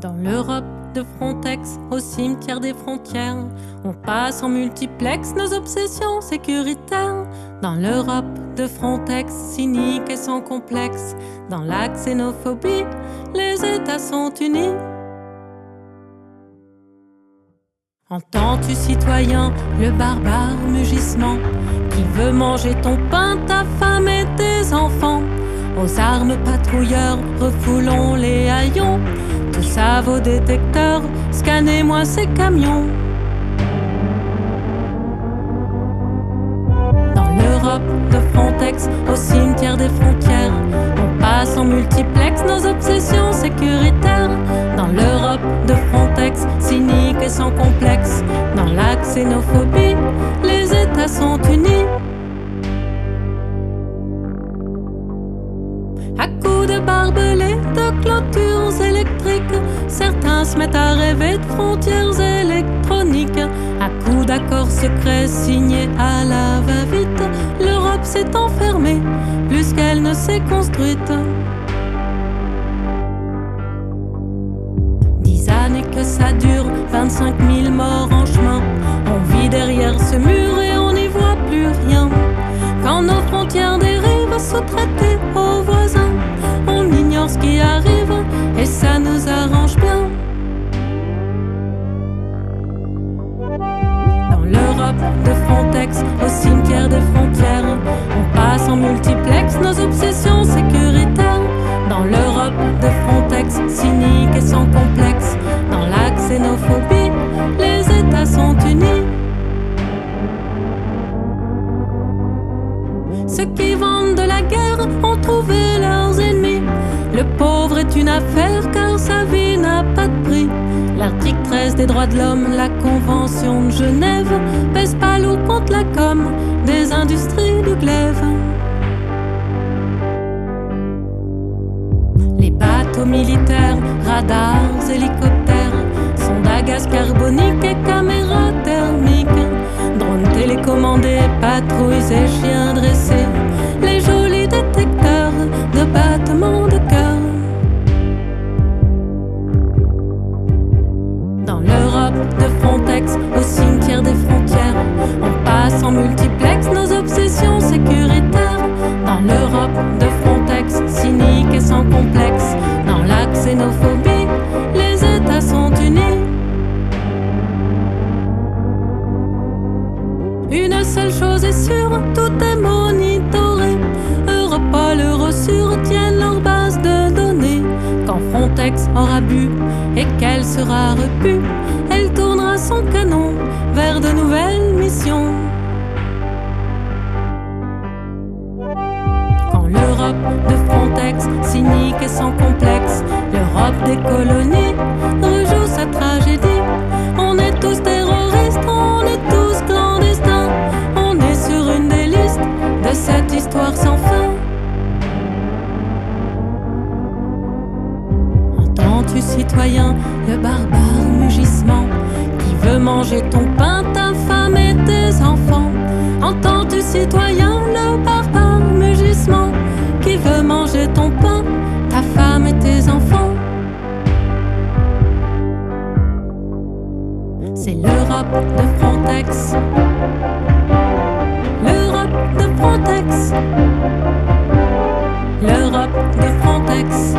Dans l'Europe de Frontex, au cimetière des frontières, on passe en multiplex nos obsessions sécuritaires. Dans l'Europe de Frontex, cynique et sans complexe, dans la xénophobie, les États sont unis. Entends-tu, citoyen, le barbare mugissement qui veut manger ton pain, ta femme et tes enfants? Aux armes patrouilleurs, refoulons les haillons. Tout ça vos détecteurs, scannez-moi ces camions. Dans l'Europe de Frontex, au cimetière des frontières, on passe en multiplex nos obsessions sécuritaires. Dans l'Europe de Frontex, cynique et sans complexe, dans la xénophobie, les États sont unis. À coups de barbelés, de clôtures électriques, certains se mettent à rêver de frontières électroniques. À coups d'accords secrets signés à la va-vite, l'Europe s'est enfermée plus qu'elle ne s'est construite. 10 années que ça dure, 25 000 morts en chemin. On vit derrière ce mur et on n'y voit plus rien. Quand nos frontières dérivent, sous-traitées aux voisins, on ignore ce qui arrive et ça nous arrange bien. Dans l'Europe de Frontex, au cimetière des frontières, on passe en multiplex nos obsessions sécuritaires. Dans l'Europe de Frontex, cynique et sans complexe, dans la xénophobie, les États sont unis. Ceux qui vendent de la guerre ont trouvé leurs ennemis. Le pauvre est une affaire car sa vie n'a pas de prix. L'article 13 des droits de l'homme, la convention de Genève, pèse pas lourd contre la com des industries du glaive. Les bateaux militaires, radars, hélicoptères, sondes à gaz carbonique et caméras thermiques, drones télécommandés, patrouilles et chiens dressés, les jolis détecteurs de battements de cœur. Dans l'Europe de Frontex, au cimetière des frontières, on passe en multiplex nos obsessions sécuritaires. Dans l'Europe de Frontex, cynique et sans complexe, dans la xénophobie, les États sont unis. Une seule chose est sûre, tout est monitoré. Europol, Eurosur tiennent leur base de données. Quand Frontex aura bu et qu'elle sera repue, elle tournera son canon vers de nouvelles missions. Quand l'Europe de Frontex, cynique et sans complexe, l'Europe des colonies, rejoue sa tragédie. On est tous terroristes, on est tous clandestins, on est sur une des listes de cette histoire sans fin. Entends-tu, citoyen, le barbare mugissement qui veut manger ton pain, ta femme et tes enfants? Entends-tu, citoyen, le barbare mugissement qui veut manger ton pain, ta femme et tes enfants? C'est l'Europe de Frontex. L'Europe de Frontex. L'Europe de Frontex.